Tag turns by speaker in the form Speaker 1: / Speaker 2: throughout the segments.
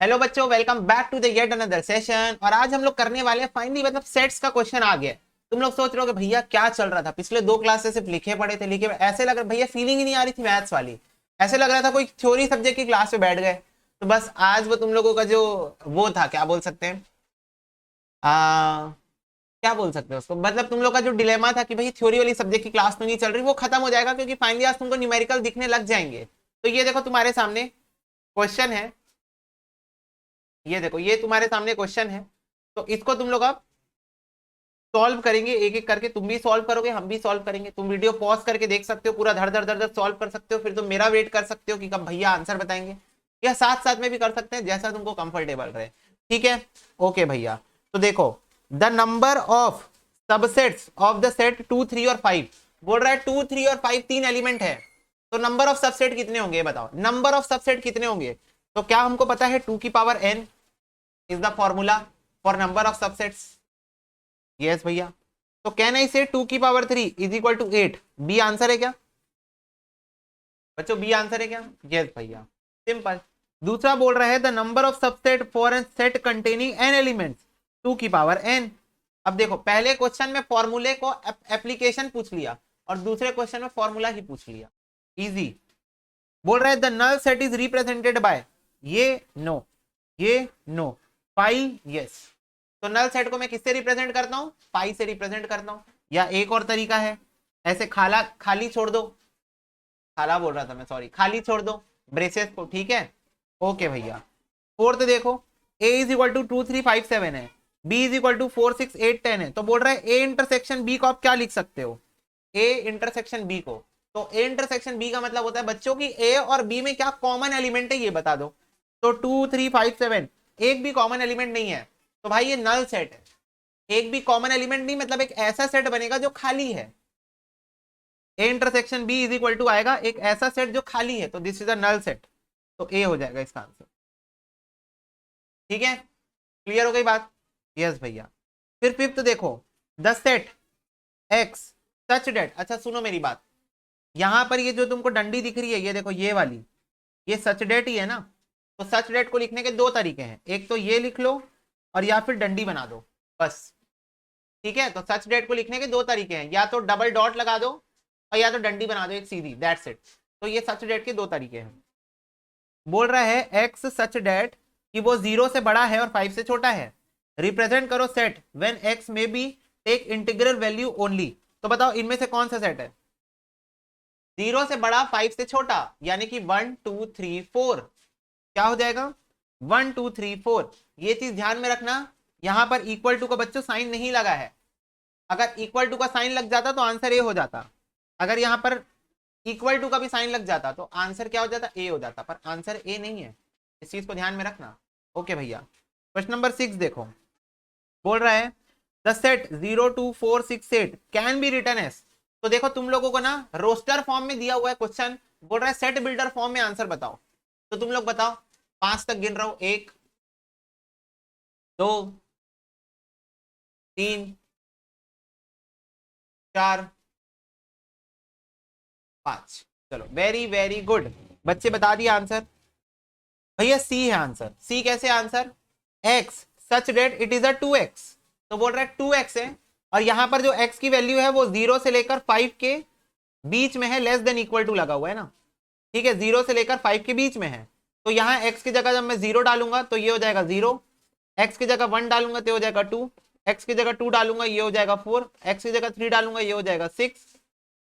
Speaker 1: Hello बच्चों, welcome back to the yet another session. और आज हम लोग करने वाले हैं फाइनली मतलब सेट्स का क्वेश्चन आ गया। तुम लोग सोच रहे हो कि भैया क्या चल रहा था, पिछले दो क्लासेस सिर्फ लिखे पड़े थे, लिखे ऐसे लग रहा भैया फीलिंग ही नहीं आ रही थी मैथ्स वाली। ऐसे लग रहा था कोई थ्योरी सब्जेक्ट की क्लास में बैठ गए। तो बस आज वो तुम लोगों का जो वो था, क्या बोल सकते हैं, क्या बोल सकते हैं उसको, मतलब तुम लोग का जो डिलेमा था कि भाई थ्योरी वाली सब्जेक्ट की क्लास तो नहीं चल रही, वो खत्म हो जाएगा क्योंकि फाइनली आज तुमको न्यूमेरिकल दिखने लग जाएंगे। तो ये देखो तुम्हारे सामने क्वेश्चन है, ये देखो ये तुम्हारे सामने क्वेश्चन है। तो इसको तुम लोग अब सॉल्व करेंगे एक एक करके, तुम भी सॉल्व करोगे हम भी सॉल्व करेंगे। तुम वीडियो पॉज करके देख सकते हो, पूरा धड़ धड़ धड़ धड़ सॉल्व कर सकते हो, फिर तुम मेरा वेट कर सकते हो कि कब भैया आंसर बताएंगे, या साथ साथ में भी कर सकते हैं जैसा तुमको कंफर्टेबल रहे। ठीक है, ओके भैया। तो देखो, the number of subsets of the set 2, 3 और 5। बोल रहा है 2, 3 और 5 तीन एलिमेंट है, तो नंबर ऑफ सबसेट कितने होंगे ये बताओ। नंबर ऑफ सबसेट कितने होंगे, तो क्या हमको पता है 2 की power n is the formula for number of subsets. Yes भैया। तो कैन आई से 2 की power 3 is equal to 8। B answer है क्या बच्चों, बी आंसर है क्या। यस भैया, सिंपल। दूसरा बोल रहा है the number of subset for n set containing n elements 2 की पावर n। अब देखो, पहले क्वेश्चन में फॉर्मूले को एप्लीकेशन पूछ लिया और दूसरे क्वेश्चन में फॉर्मूला ही पूछ लिया, इजी। बोल रहा है the null set is represented by, ये नो, ये नो, पाई यस। तो नल सेट को मैं किससे रिप्रेजेंट करता हूं, पाई से रिप्रेजेंट करता हूं। या एक और तरीका है, ऐसे खाला खाली छोड़ दो, खाला बोल रहा था मैं, सॉरी, खाली छोड़ दो ब्रेसेस को। ठीक है, ओके भैया। फोर्थ देखो, a इज इक्वल टू 2, 3, 5, 7 है, b इज इक्वल टू 4, 6, 8, 10 है। तो बोल रहा है a इंटरसेक्शन b को आप क्या लिख सकते हो, a इंटरसेक्शन b को। तो a इंटरसेक्शन b का मतलब होता है बच्चों की a और b में क्या कॉमन एलिमेंट है ये बता दो। तो 2, 3, 5, 7 एक भी कॉमन एलिमेंट नहीं है, तो भाई ये नल सेट है। एक भी कॉमन एलिमेंट नहीं मतलब एक ऐसा सेट बनेगा जो खाली है। A intersection B is equal to आएगा एक ऐसा सेट जो खाली है, तो this is a null set. तो ए हो जाएगा इसका आंसर। ठीक है, क्लियर हो गई बात। यस भैया। फिर फिफ्थ देखो, the set X such that. अच्छा सुनो मेरी बात, यहां पर ये जो तुमको डंडी दिख रही है, ये देखो ये वाली, ये सच डेट ही है ना। तो सच डेट को लिखने के दो तरीके हैं, एक तो ये लिख लो और या फिर डंडी बना दो, बस। ठीक है, तो सच डेट को लिखने के दो तरीके हैं, या तो डबल डॉट लगा दो और या तो डंडी बना दो एक सीधी, दैट्स इट। तो ये सच डेट के दो तरीके हैं। बोल रहा है एक्स सच डेट कि वो 0 से बड़ा है और 5 से छोटा है। रिप्रेजेंट करो सेट व्हेन एक्स में be take integral value only. तो बताओ इनमें से कौन सा सेट है, 0 से बड़ा 5 से छोटा, यानी कि 1, 2, 3, 4। क्या हो जाएगा 1, 2, 3, 4। ये चीज ध्यान में रखना, यहां पर इक्वल टू का बच्चों साइन नहीं लगा है। अगर इक्वल टू का साइन लग जाता तो आंसर ए हो जाता। अगर यहां पर इक्वल टू का भी साइन लग जाता तो आंसर क्या हो जाता, ए हो जाता, पर आंसर ए नहीं है। इस चीज को ध्यान में रखना। ओके भैया। क्वेश्चन नंबर 6 देखो, बोल रहा है the set 0, 2, 4, 6, 8 can be written as. तो देखो तुम लोगों को ना रोस्टर फॉर्म में दिया हुआ है क्वेश्चन, बोल रहा है सेट बिल्डर फॉर्म में आंसर बताओ। तो तुम लोग बताओ, 5 तक गिन रहा हूं, 1, 2, 3, 4, 5। चलो वेरी वेरी गुड, बच्चे बता दिया आंसर। भैया सी है आंसर। सी कैसे answer, X such that it is a 2x। तो बोल रहा है 2x है, और यहां पर जो x की वैल्यू है वो 0 से लेकर 5 के बीच में है, लेस देन इक्वल टू लगा हुआ है ना। ठीक है, 0 से लेकर 5 के बीच में है। तो यहाँ x की जगह जब मैं 0 डालूंगा तो ये हो जाएगा 0, x की जगह 1 डालूंगा तो ये हो जाएगा 2, x की जगह 2 डालूंगा ये हो जाएगा 4, x की जगह 3 डालूंगा ये हो जाएगा 6,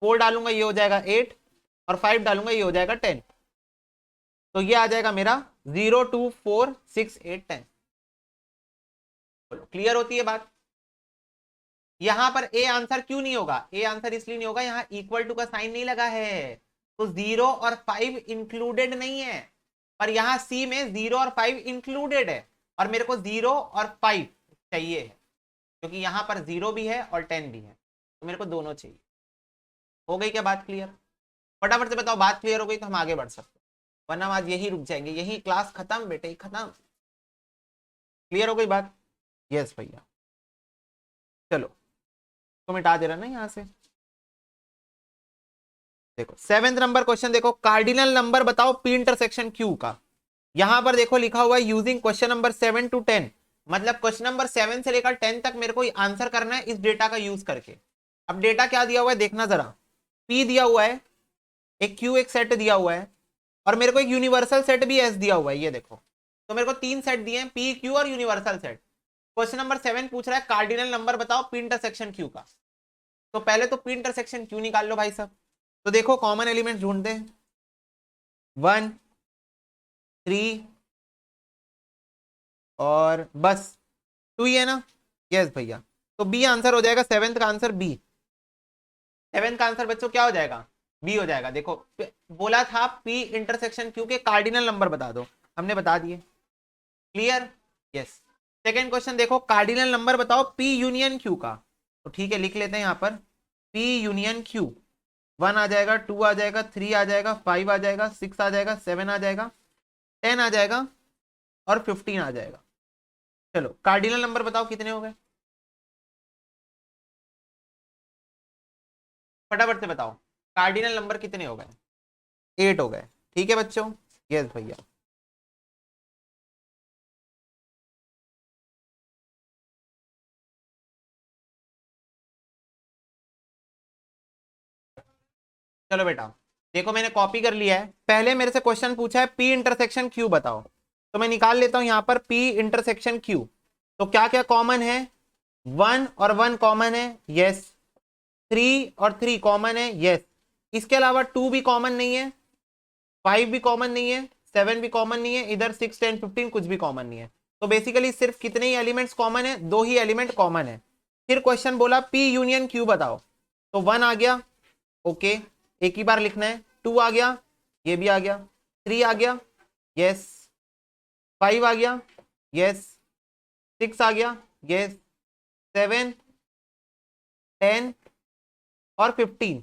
Speaker 1: 4 डालूंगा ये हो जाएगा 8, और 5 डालूंगा ये हो जाएगा 10। तो ये आ जाएगा मेरा 0, 2, 4, 6, 8, 10। क्लियर होती है बात। यहां पर ए आंसर क्यों नहीं होगा, ए आंसर इसलिए नहीं होगा, यहां इक्वल टू का साइन नहीं लगा है, तो 0 और 5 इंक्लूडेड नहीं है। पर यहां सी में 0 और 5 इंक्लूडेड है, और मेरे को 0 और 5 चाहिए है, क्योंकि यहां पर 0 भी है और 10 भी है, तो मेरे को दोनों चाहिए। हो गई क्या बात क्लियर, फटाफट से बताओ बात क्लियर हो गई तो हम आगे बढ़ सकते हैं, वरना हम आज यही रुक जाएंगे, यही क्लास खत्म बेटे खत्म। क्लियर हो गई बात। यस भैया। चलो तो मिटा दे रहा ना यहां से। देखो 7th नंबर क्वेश्चन देखो, कार्डिनल नंबर बताओ पी इंटरसेक्शन क्यू का। यहां पर देखो लिखा हुआ है यूजिंग क्वेश्चन नंबर 7 to 10, मतलब क्वेश्चन नंबर 7 से लेकर 10 तक मेरे को आंसर करना है इस डेटा का यूज करके। अब डेटा क्या दिया हुआ है देखना जरा, पी दिया हुआ है, एक क्यू एक सेट दिया हुआ है, और मेरे को एक यूनिवर्सल सेट भी एस दिया हुआ है, ये देखो। तो मेरे को 3 सेट दिए हैं, पी क्यू और यूनिवर्सल सेट। क्वेश्चन नंबर 7 पूछ रहा है कार्डिनल नंबर बताओ पी इंटरसेक्शन क्यू का। तो पहले तो पी इंटरसेक्शन क्यू निकाल लो भाई साहब। तो देखो कॉमन एलिमेंट ढूंढते हैं, 1 3 और बस 2 ही है ना। यस भैया, तो बी आंसर हो जाएगा, सेवेंथ का आंसर बी। सेवेंथ का आंसर बच्चों क्या हो जाएगा, बी हो जाएगा। देखो बोला था पी इंटरसेक्शन क्यू के कार्डिनल नंबर बता दो, हमने बता दिए। Clear, yes. सेकेंड क्वेश्चन देखो, कार्डिनल नंबर बताओ पी यूनियन क्यू का। तो ठीक है लिख लेते हैं यहाँ पर, पी यूनियन क्यू। 1 आ जाएगा, 2 आ जाएगा, 3 आ जाएगा, 5 आ जाएगा, 6 आ जाएगा, 7 आ जाएगा, 10 आ जाएगा और 15 आ जाएगा। चलो कार्डिनल नंबर बताओ कितने हो गए, फटाफट से बताओ कार्डिनल नंबर कितने हो गए। 8 हो गए, ठीक है बच्चों। यस भैया, चलो बेटा देखो मैंने कॉपी कर लिया है। पहले मेरे से क्वेश्चन पूछा है पी इंटरसेक्शन क्यू बताओ, तो मैं निकाल लेता हूं यहां पर पी इंटरसेक्शन क्यू। तो क्या क्या कॉमन है, 1 और 1 कॉमन है, यस। 3 और 3 कॉमन है, यस। इसके अलावा 2 भी कॉमन नहीं है, 5 भी कॉमन नहीं है, 7 भी कॉमन नहीं है, इधर 6 10 15 कुछ भी कॉमन नहीं है। तो बेसिकली सिर्फ कितने ही एलिमेंट्स कॉमन है, 2 ही एलिमेंट कॉमन है। फिर क्वेश्चन बोला पी यूनियन क्यू बताओ, तो 1 आ गया, ओके, एक ही बार लिखना है। 2 आ गया, ये भी आ गया। 3 आ गया, यस। 5 आ गया, यस। 6 आ गया, यस। 7 10 और 15।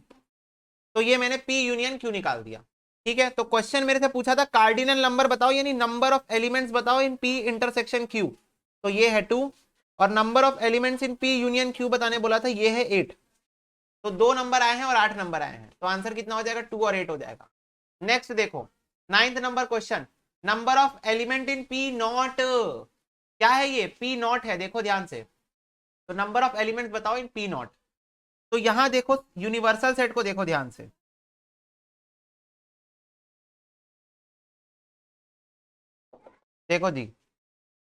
Speaker 1: तो ये मैंने पी यूनियन क्यू निकाल दिया, ठीक है। तो क्वेश्चन मेरे से पूछा था कार्डिनल नंबर बताओ, यानी नंबर ऑफ एलिमेंट्स बताओ इन पी इंटरसेक्शन क्यू, तो ये है 2। और number of elements in P union Q बताने बोला था, ये है 8। तो 2 नंबर आए हैं और 8 नंबर आए हैं, तो आंसर कितना हो जाएगा, 2 और 8 हो जाएगा। नेक्स्ट देखो, 9th number question, number of element in P not. क्या है ये, पी नॉट है, देखो ध्यान से। तो नंबर ऑफ एलिमेंट बताओ इन पी नॉट। तो यहां देखो यूनिवर्सल सेट को देखो ध्यान से, देखो जी,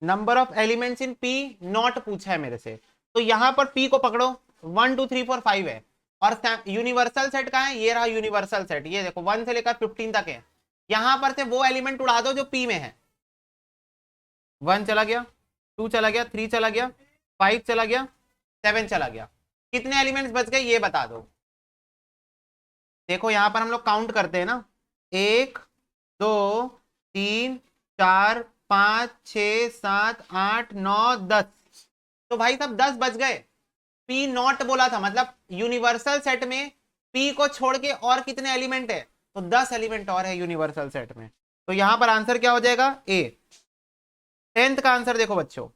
Speaker 1: number of elements in P not पूछा है मेरे से। तो यहां पर पी को पकड़ो, 1 2 3 4 5 है। और यूनिवर्सल सेट का है, ये रहा यूनिवर्सल सेट, ये देखो 1 से लेकर 15 तक है। यहां पर से वो एलिमेंट उड़ा दो जो पी में है। 1 चला गया, 2 चला गया, 3 चला गया, 5 चला गया, 7 चला गया। कितने एलिमेंट्स बच गए ये बता दो। देखो यहां पर हम लोग काउंट करते हैं ना, 1 2 3 4 5 6 7 8 9 10। तो भाई साहब 10 बच गए। पी नॉट बोला था, मतलब यूनिवर्सल सेट में पी को छोड़ के और कितने एलिमेंट है, तो 10 एलिमेंट और है यूनिवर्सल सेट में। तो यहां पर आंसर क्या हो जाएगा, ए। 10th का आंसर देखो बच्चों,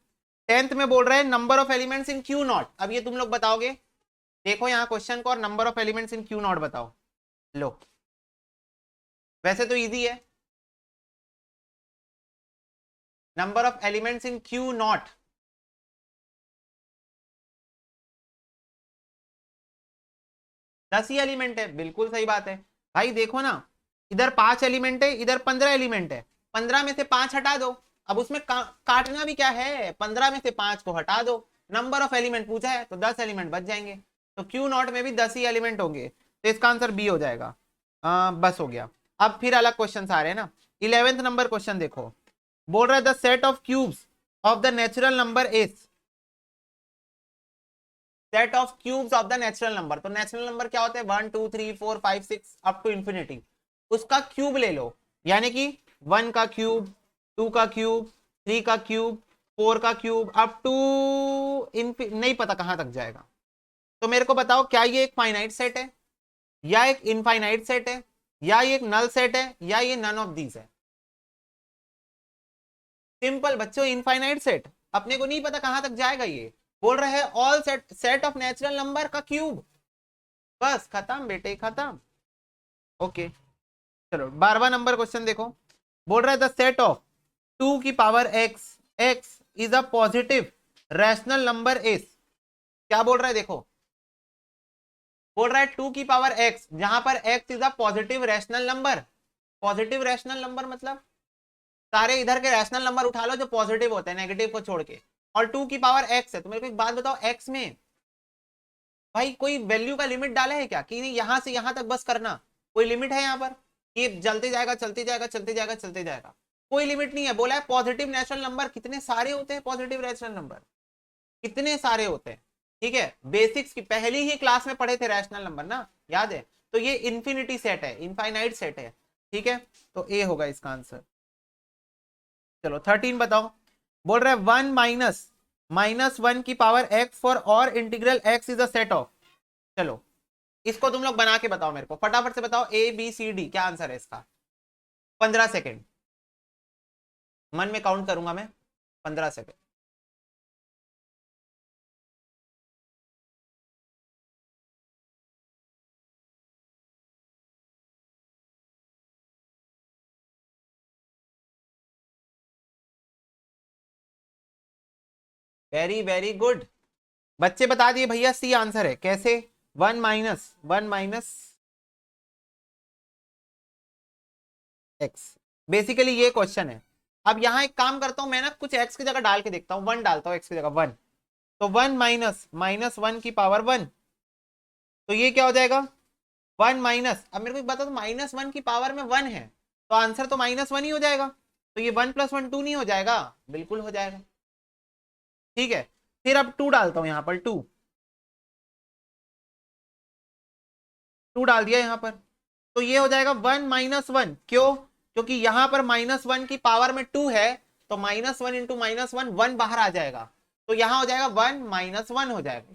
Speaker 1: 10th में बोल रहे हैं number of elements in Q not. अब ये तुम लोग बताओगे, देखो यहाँ क्वेश्चन को, और number of elements in Q not बताओ। लो, वैसे तो इजी है, number of elements in Q not. 10 he element है, बिल्कुल सही बात है। भाई देखो ना, इधर 5 एलिमेंट है, इधर 15 एलिमेंट है। 15 में से 5 हटा दो, अब उसमें काटना भी क्या है, 15 में से 5 को हटा दो। नंबर ऑफ एलिमेंट पूछा है तो 10 एलिमेंट बच जाएंगे। तो क्यू नॉट में भी 10 ही एलिमेंट होंगे, तो इसका आंसर बी हो जाएगा। बस हो गया। अब फिर अलग क्वेश्चन आ रहे हैं ना। 11th नंबर क्वेश्चन देखो, बोल रहा है the set of cubes of the natural number is, set of cubes of the natural number. तो नेचुरल नंबर क्या होते हैं, 1 2 3 4 5 6 अप टू इंफिनिटी। उसका क्यूब ले लो, यानी कि 1 का क्यूब, 2 का क्यूब, 3 का क्यूब, 4 का क्यूब, अप टू नहीं पता कहां तक जाएगा। तो मेरे को बताओ क्या ये एक फाइनाइट सेट है, या एक इनफाइनाइट सेट है, या ये एक नल सेट है, या ये नन ऑफ दीज है। सिंपल बच्चों, इनफाइनाइट सेट, अपने को नहीं पता कहां तक जाएगा ये। बोल रहे हैं all set of natural number का क्यूब, बस खत्म बेटे खत्म। ओके चलो 12वां नंबर क्वेश्चन देखो, बोल रहा है द सेट ऑफ 2 की power x, x is a positive rational number is, क्या बोल रहा है देखो, बोल रहा है 2 की पावर x, जहां पर x is a positive rational number. Positive rational number मतलब सारे इधर के रैशनल नंबर उठा लो जो पॉजिटिव होते हैं, नेगेटिव को छोड़ के, और 2 की पावर x है। तो मेरे को एक बात बताओ, x में भाई कोई वैल्यू का लिमिट डाला है क्या, कि नहीं यहां से यहां तक बस करना, कोई लिमिट है यहाँ पर, ये चलते जाएगा चलते जाएगा चलते जाएगा चलते जाएगा, कोई लिमिट नहीं है। बोला है पॉजिटिव नेचुरल नंबर कितने सारे होते हैं, पॉजिटिव नेचुरल नंबर कितने सारे होते हैं, ठीक है, बेसिक्स की पहली ही क्लास में पढ़े थे रैशनल नंबर ना, याद है। तो ये इन्फिनिटी सेट है, इनफाइनाइट सेट है, ठीक है, तो ए होगा इसका आंसर। चलो 13 बताओ, बोल रहा है 1 माइनस -1 की पावर x फॉर और integral x is a set of. चलो इसको तुम लोग बना के बताओ मेरे को, फटाफट से बताओ ए बी सी डी क्या आंसर है इसका। 15 सेकेंड, मन में काउंट करूंगा मैं, 15 सेकेंड। वेरी वेरी गुड, बच्चे बता दिए भैया सी आंसर है। कैसे, 1 माइनस एक्स, बेसिकली ये क्वेश्चन है। अब यहाँ एक काम करता हूं मैं ना, कुछ एक्स की जगह डाल के देखता हूँ, 1 डालता हूँ एक्स की जगह 1, तो 1 - -1 की पावर 1, तो ये क्या हो जाएगा 1 माइनस, अब मेरे को एक बता दो -1 की पावर में 1 है, तो आंसर तो -1 ही हो जाएगा, तो ये 1 + 1 2 नहीं हो जाएगा, बिल्कुल हो जाएगा, ठीक है। फिर अब 2 डालता हूं यहाँ पर, 2 डाल दिया यहाँ पर, तो ये हो जाएगा 1 - 1, क्यों, क्योंकि यहां पर -1 की पावर में 2 है, तो -1 × -1 1 बाहर आ जाएगा, तो यहां हो जाएगा 1 - 1 हो जाएगा,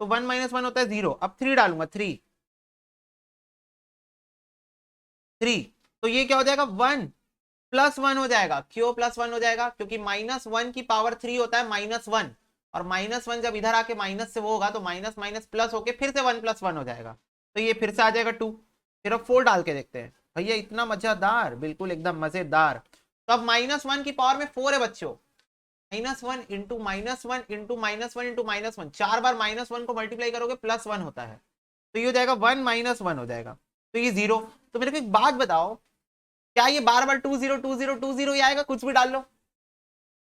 Speaker 1: तो 1 - 1 होता है 0। अब 3 डालूंगा, 3, तो ये क्या हो जाएगा 1 + 1 हो जाएगा, क्यों +1 हो जाएगा, क्योंकि -1 की पावर 3 होता है -1, और -1 जब इधर आके माइनस से वो होगा, तो माइनस माइनस प्लस होके फिर से 1 + 1 हो जाएगा, तो ये फिर से आ जाएगा 2। फिर अब 4 डाल के देखते हैं, भैया इतना मजेदार, बिल्कुल एकदम मजेदार। तो अब -1 की पावर में 4 है बच्चों, -1 × -1 × -1 × -1, 4 बार -1 को मल्टीप्लाई करोगे +1 होता है, तो ये हो जाएगा 1 - 1 हो जाएगा, तो ये 0। तो मेरे को एक बात बताओ, क्या ये बार बार 20 20 20 ही आएगा, कुछ भी डाल लो,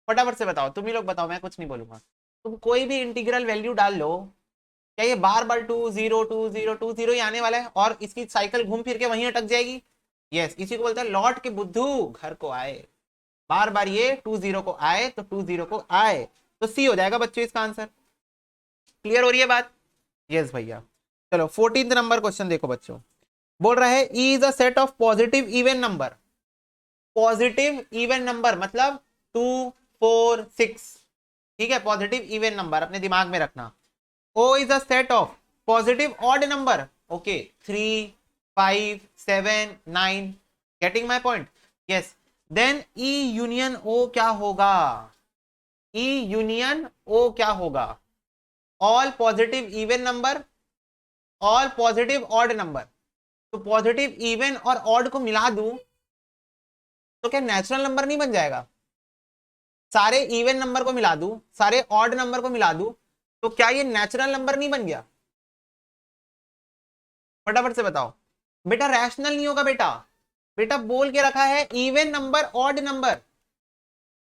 Speaker 1: फटाफट से बताओ, तुम ही लोग बताओ, मैं कुछ नहीं बोलूंगा। तुम कोई भी इंटीग्रल वैल्यू डाल लो, क्या ये बार बार 20 ही आने वाला है, और इसकी साइकिल घूम फिर के वहीं अटक जाएगी। यस, इसी को बोलते हैं लौट के बुद्धू घर को आए, बार बार ये 20 को आए तो 20 को आए, तो सी हो जाएगा बच्चों इसका आंसर। क्लियर हो रही है बात। यस भैया। चलो 14 नंबर क्वेश्चन देखो बच्चों, बोल रहा है ई is a set of positive even number. Positive even number मतलब 2 4 6, ठीक है, पॉजिटिव इवन नंबर अपने दिमाग में रखना। O is a set of positive odd number, okay, 3 5 7 9, getting my point, yes, then E union O क्या होगा, E union O क्या होगा, all positive even number, all positive odd number। तो positive even और ऑड को मिला दूं तो क्या नेचुरल नंबर नहीं बन जाएगा, सारे इवन नंबर को मिला दूं, सारे ऑड नंबर को मिला दूं, तो क्या ये नेचुरल नंबर नहीं बन गया, फटाफट से बताओ। बेटा रैशनल नहीं होगा बेटा, बेटा बोल के रखा है even number odd number,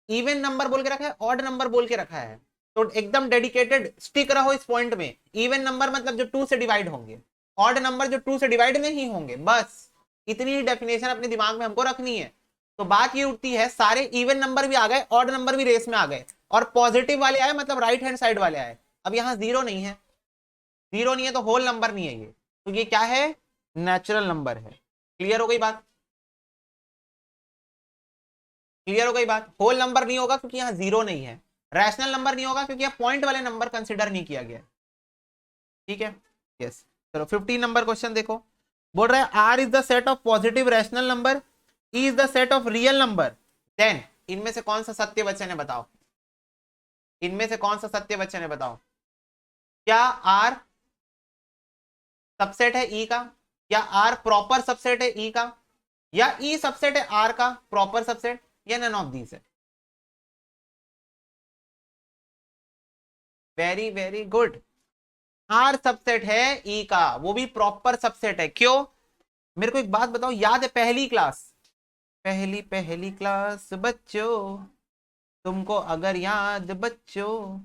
Speaker 1: even number बोल के रखा है, ऑड नंबर बोल के रखा है, तो एकदम डेडिकेटेड स्टिक रहो इस पॉइंट में। इवन नंबर मतलब जो 2 से डिवाइड होंगे, ऑड नंबर जो 2 से डिवाइड नहीं होंगे, बस इतनी ही डेफिनेशन अपने दिमाग में हमको रखनी है। तो बात ये उठती है, सारे इवन नंबर भी आ गए, ऑड नंबर भी रेस में आ गए, और पॉजिटिव वाले आए मतलब राइट हैंड साइड वाले आए। अब यहाँ जीरो नहीं है, जीरो नहीं है तो होल नंबर नहीं है ये, तो ये क्या है, नेचुरल नंबर है। क्लियर हो गई बात, क्लियर हो गई बात। होल नंबर नहीं होगा क्योंकि यहाँ जीरो नहीं है, रैशनल नंबर नहीं होगा क्योंकि यहाँ पॉइंट वाले नंबर कंसिडर नहीं किया गया, ठीक है। यस, चलो 15 नंबर क्वेश्चन देखो, बोल रहा है R is the set of positive rational number, E is the set of real number, then इनमें से कौन सा सत्य वचन है बताओ, इनमें से कौन सा सत्य वचन है बताओ। क्या आर सबसेट है ई का, या आर प्रॉपर सबसेट है ई का, या ई सबसेट है आर का प्रॉपर सबसेट, या नन ऑफ दीज है। Very very good. R subset है ई का, वो भी प्रॉपर सबसेट है। क्यों? मेरे को एक बात बताओ, याद है पहली क्लास, पहली पहली क्लास बच्चों, तुमको अगर याद बच्चों,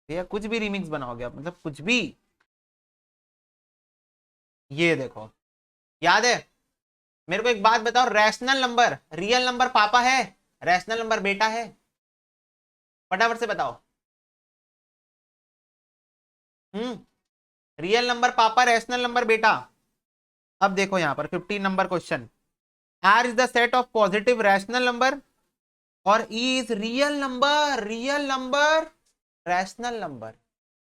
Speaker 1: भैया कुछ भी रिमिक्स बनाओगे आप, मतलब कुछ भी। ये देखो, याद है? मेरे को एक बात बताओ, रैशनल नंबर रियल नंबर पापा है, रैशनल नंबर बेटा है? फटाफट से बताओ। रियल नंबर पापा, रैशनल नंबर बेटा। अब देखो यहां पर 15 number question. R is the set of positive rational number और E is real number, real number rational number,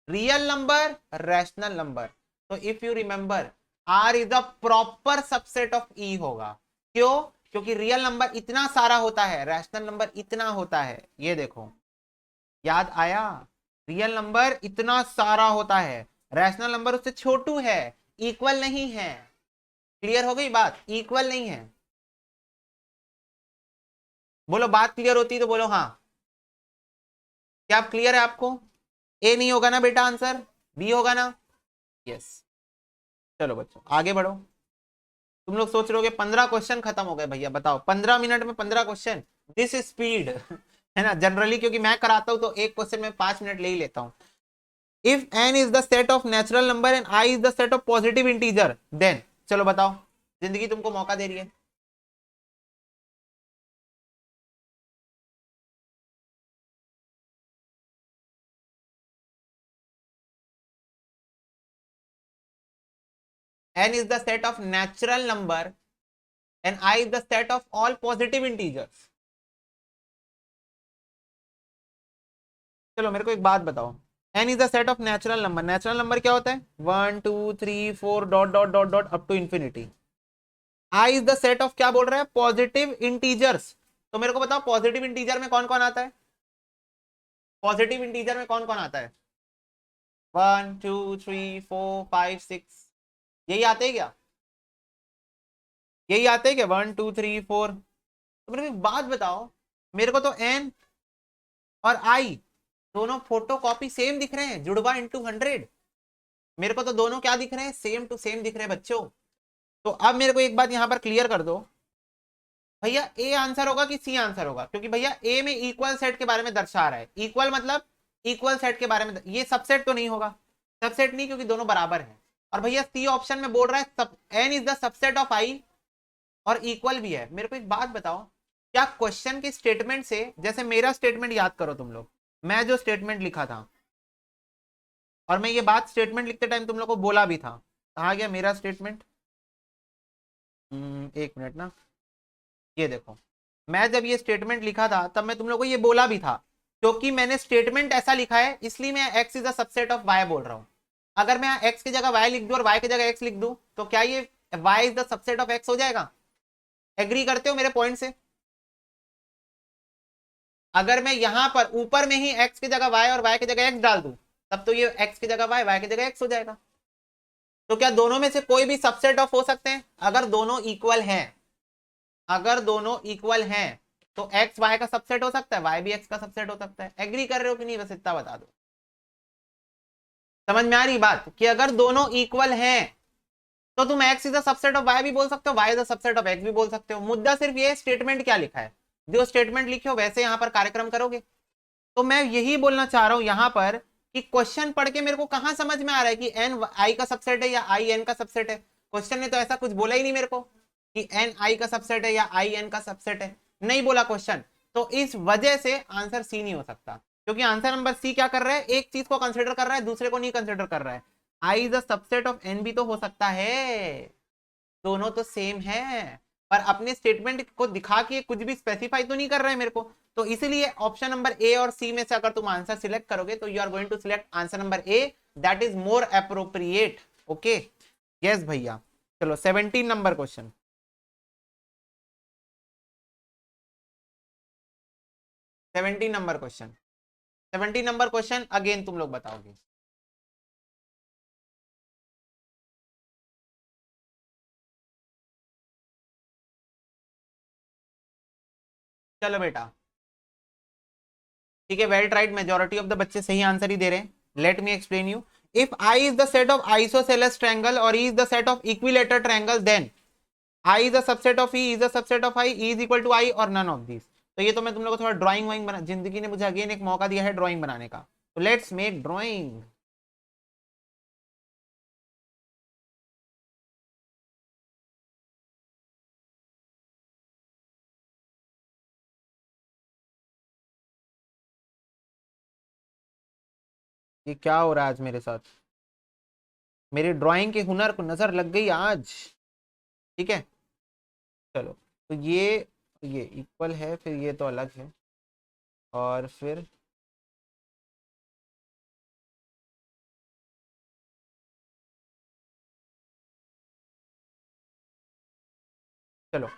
Speaker 1: real number rational number. तो if you remember, R is the proper subset of E होगा। क्यों? क्योंकि real number इतना सारा होता है, rational number इतना होता है। ये देखो, याद आया? रियल नंबर इतना सारा होता है, रैशनल नंबर उससे छोटू है, इक्वल नहीं है। क्लियर हो गई बात? इक्वल नहीं है। बोलो, बात क्लियर होती तो बोलो हाँ। क्या आप क्लियर है आपको? ए नहीं होगा ना बेटा आंसर, बी होगा ना? यस। चलो बच्चों आगे बढ़ो। तुम लोग सोच रहे होगे 15 क्वेश्चन खत्म हो गए भैया, बताओ 15 मिनट में 15 क्वेश्चन, दिस स्पीड है ना? जनरली क्योंकि मैं कराता हूं तो एक क्वेश्चन में 5 मिनट ले ही लेता हूं। If n is the set of natural number and i is the set of positive integer, then चलो बताओ, जिंदगी तुमको मौका दे रही है। n is the set of natural number and I is the set of all positive integers। चलो मेरे को एक बात बताओ, n is the set of natural number, natural number क्या होता है? 1 2 3 4 dot dot dot dot up to infinity. I is the set of क्या बोल रहा है? Positive integers. तो मेरे को बताओ पॉजिटिव इंटीजर में कौन कौन आता है? पॉजिटिव इंटीजर में कौन कौन आता है? 1 2 3 4 5 6, यही आते हैं क्या? यही आते हैं क्या? 1 2 3 4? तो मेरे को एक बात बताओ, मेरे को तो n और i दोनों फोटो कॉपी सेम दिख रहे हैं, जुड़वा इंटू 100। मेरे को तो दोनों क्या दिख रहे हैं? सेम टू सेम दिख रहे हैं बच्चों। तो अब मेरे को एक बात यहां पर क्लियर कर दो, भैया ए आंसर होगा कि सी आंसर होगा? क्योंकि भैया ए में इक्वल सेट के बारे में दर्शा रहा है, इक्वल मतलब इक्वल सेट के बारे में, ये सबसेट तो नहीं होगा, सबसेट नहीं क्योंकि दोनों बराबर हैं। और भैया सी ऑप्शन में बोल रहा है सब N is the subset of I और इक्वल भी है। मेरे को एक बात बताओ, क्या क्वेश्चन के स्टेटमेंट से, जैसे मेरा स्टेटमेंट याद करो तुम लोग, मैं जो स्टेटमेंट लिखा था, और मैं ये बात स्टेटमेंट लिखते टाइम तुम लोग को बोला भी था, कहा गया मेरा स्टेटमेंट? एक मिनट ना, ये देखो, मैं जब ये स्टेटमेंट लिखा था तब मैं तुम लोग को ये बोला भी था, क्योंकि मैंने स्टेटमेंट ऐसा लिखा है इसलिए मैं X is the subset of Y बोल रहा हूं। अगर मैं एक्स की जगह वाई लिख दूं और वाई की जगह एक्स लिख दूं तो क्या ये Y is the subset of X हो जाएगा? एग्री करते हो मेरे पॉइंट से? अगर मैं यहां पर ऊपर में ही एक्स की जगह वाई और वाई की जगह एक्स डाल दूं, तब तो ये एक्स की जगह वाई, वाई की जगह एक्स हो जाएगा। तो क्या दोनों में से कोई भी सबसेट ऑफ हो सकते हैं? अगर दोनों इक्वल हैं, अगर दोनों इक्वल हैं तो एक्स वाई का सबसेट हो सकता है, वाई भी एक्स का सबसेट हो सकता है। एग्री कर रहे हो कि नहीं? बस इतना बता दो। समझ में आ रही बात कि अगर दोनों इक्वल हैं तो तुम X is the subset of Y भी बोल सकते हो, Y is the subset of X भी बोल सकते हो। मुद्दा सिर्फ ये स्टेटमेंट क्या लिखा है, जो स्टेटमेंट लिखे हो वैसे यहां पर कार्यक्रम करोगे। तो मैं यही बोलना चाह रहा हूं यहां पर कि क्वेश्चन पढ़ के मेरे को कहां समझ में आ रहा है कि एन आई का सबसेट है या आई एन का सबसेट है? क्वेश्चन ने तो ऐसा कुछ बोला ही नहीं मेरे को कि एन आई का सबसेट है या आई एन का सबसेट है, नहीं बोला क्वेश्चन। तो इस वजह से आंसर सी नहीं हो सकता, क्योंकि आंसर नंबर सी क्या कर रहा है? एक चीज को कंसिडर कर रहा है, दूसरे को नहीं कंसिडर कर रहा है। I is the subset of N भी तो हो सकता है, दोनों तो सेम है, पर अपने स्टेटमेंट को दिखा के कुछ भी स्पेसिफाई तो नहीं कर रहे हैं मेरे को। तो इसीलिए ऑप्शन नंबर ए और सी में से अगर तुम आंसर सिलेक्ट करोगे तो you are going to select answer number A, that is more appropriate. Okay, yes भैया। चलो 17 number question, 17 number question, 17 number question again तुम लोग बताओगे। चलो बेटा, ठीक है, well tried, majority of the बच्चे सही आंसर ही दे रहे हैं। Let me explain you. If I is the set of isosceles triangle और E is the set of equilateral triangle, then I is the subset of E is the subset of I, E is equal to I और none of this. तो ये तो मैं तुम लोग को थोड़ा ड्राइंग वाइंग बना, जिंदगी ने मुझे अगेन एक मौका दिया है ड्राइंग बनाने का, तो लेट्स मेक ड्राइंग। ये क्या हो रहा है आज मेरे साथ? मेरी ड्राइंग के हुनर को नजर लग गई आज। ठीक है, चलो। तो ये इक्वल है, फिर ये तो अलग है, और फिर चलो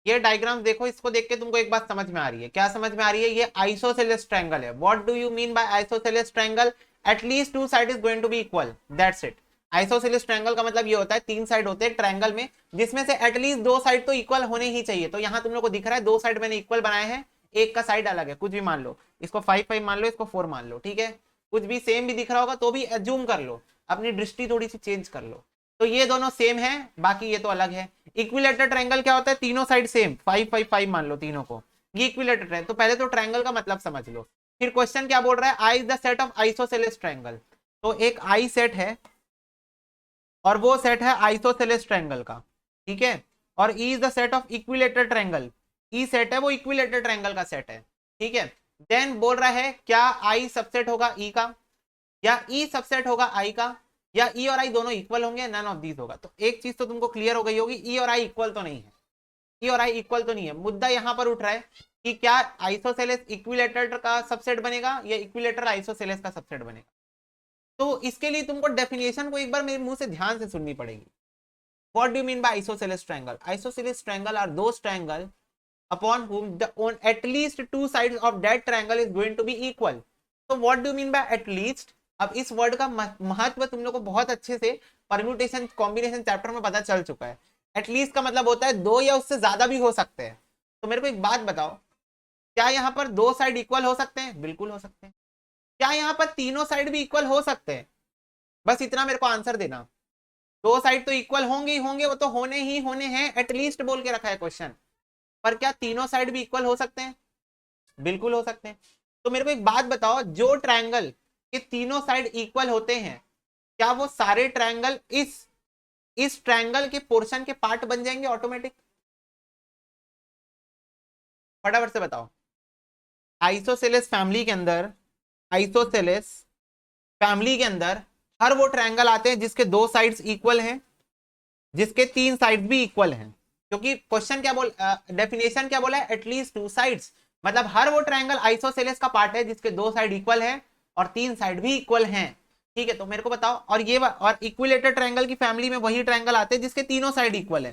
Speaker 1: ये डायग्राम देखो, इसको देख के तुमको एक बात समझ में आ रही है। क्या समझ में आ रही है? ये आइसोसेलेस ट्रायंगल है। What do you mean by isosceles triangle? At least two side is going to be equal, that's it. Isosceles triangle का मतलब ये होता है तीन साइड होते हैं ट्रायंगल में, जिसमें से एटलीस्ट दो साइड तो इक्वल होने ही चाहिए। तो यहाँ तुम लोग को दिख रहा है दो साइड मैंने इक्वल बनाए हैं, एक का साइड अलग है, कुछ भी मान लो, इसको 5 5 मान लो, इसको 4 मान लो, ठीक है। कुछ भी सेम भी दिख रहा होगा तो भी एज्यूम कर लो, अपनी दृष्टि थोड़ी सी चेंज कर लो। तो ये दोनों सेम है, बाकी ये तो अलग है। इक्विलेटर ट्रायंगल क्या होता है? तीनों साइड सेम, 5 5 5 मान लो तीनों को, ये इक्विलेटर ट्रायंगल। तो पहले तो ट्रायंगल का मतलब समझ लो। फिर क्वेश्चन क्या बोल रहा है? I is the set of isosceles triangle. तो एक आई सेट है और वो सेट है आइसोसेलेस ट्रायंगल का, ठीक है। और E is the set of equilateral triangle, E set है वो इक्विलेटर ट्रायंगल का सेट है, ठीक है। देन बोल रहा है क्या आई सबसेट होगा ई का, या ई सबसेट होगा आई का, या ई और आई दोनों इक्वल होंगे, नन ऑफ दीज होगा। तो एक चीज तो तुमको क्लियर हो गई होगी, ई और आई इक्वल तो नहीं है। ई और आई इक्वल तो नहीं है। मुद्दा यहां पर उठ रहा है कि क्या आइसोसेलेस इक्विलेटर का सबसेट बनेगा या इक्विलेटर आइसोसेलेस का सबसेट बनेगा। तो इसके लिए तुमको डेफिनेशन को एक बार मेरे मुंह से ध्यान से सुननी पड़ेगी। What do you mean by isosceles triangle? Isosceles triangle are those triangle upon whom the on at least two sides of that triangle is going to be equal. So what do you mean by at least? अब इस word का महत्व तुम लोग को बहुत अच्छे से परम्यूटेशन कॉम्बिनेशन चैप्टर में पता चल चुका है। एटलीस्ट का मतलब होता है दो या उससे ज्यादा भी हो सकते हैं। तो मेरे को एक बात बताओ, क्या यहाँ पर दो साइड इक्वल हो सकते हैं? बिल्कुल हो सकते हैं। क्या यहाँ पर तीनों साइड भी इक्वल हो सकते हैं? बस इतना मेरे को आंसर देना। दो साइड तो इक्वल होंगे ही होंगे, वो तो होने ही होने हैं, एटलीस्ट बोल के रखा है क्वेश्चन। पर क्या तीनों साइड भी इक्वल हो सकते हैं? बिल्कुल हो सकते हैं। तो मेरे को एक बात बताओ, जो ट्रायंगल के तीनों साइड इक्वल होते हैं, क्या वो सारे ट्रायंगल इस ट्रायंगल के पोर्शन के पार्ट बन जाएंगे ऑटोमेटिक? फटाफट से बताओ। आइसोसेलेस फैमिली के अंदर, आइसोसेलेस फैमिली के अंदर हर वो ट्रायंगल आते हैं जिसके दो साइड्स इक्वल हैं, जिसके तीन साइड भी इक्वल हैं। क्योंकि क्वेश्चन क्या बोल, डेफिनेशन क्या बोला है? At least two sides. मतलब हर वो ट्रायंगल आइसोसेलेस का पार्ट है जिसके दो साइड इक्वल है और तीन साइड भी इक्वल हैं, ठीक है। तो मेरे को बताओ, और ये और इक्विलेटर ट्रायंगल की फैमिली में वही ट्रायंगल आते हैं जिसके तीनों साइड इक्वल है।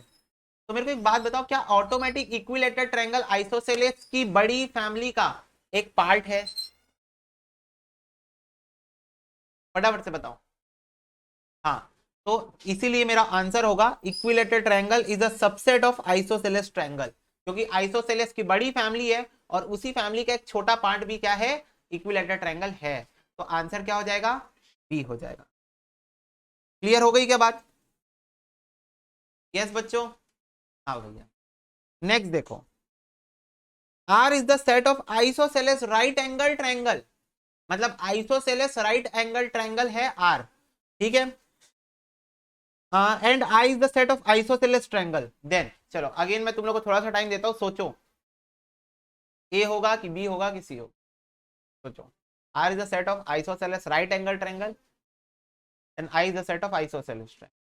Speaker 1: तो मेरे को एक बात बताओ, क्या ऑटोमेटिक इक्विलेटर ट्रायंगल आइसोसेलेस की बड़ी फैमिली का एक पार्ट है? फटाफट से बताओ। हाँ, तो इसीलिए मेरा आंसर होगा equilateral triangle is a subset of isosceles triangle, क्योंकि आइसोसेलेस की बड़ी फैमिली है और उसी फैमिली का एक छोटा पार्ट भी क्या है? इक्विलेटर ट्रायंगल है। तो आंसर क्या हो जाएगा? बी हो जाएगा। क्लियर हो गई क्या बात? यस बच्चों? हाँ भैया। नेक्स्ट देखो, R is the set of isosceles right angle triangle. मतलब आइसोसेलेस राइट एंगल ट्रायंगल है आर, ठीक है। And I is the set of isosceles triangle, then चलो अगेन मैं तुम लोग को थोड़ा सा टाइम देता हूं, सोचो ए होगा कि बी होगा कि सी होगा। सोचो। R is the set of isosceles right angle triangle and I is the set of isosceles triangle.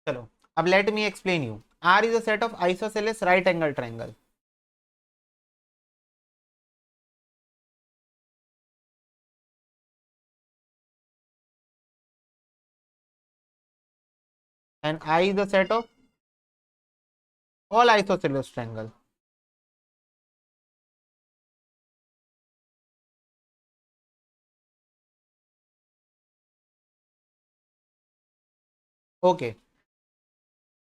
Speaker 1: चलो अब let me explain you. R is the set of isosceles right angle triangle. And I is the set of all isosceles triangle. Okay,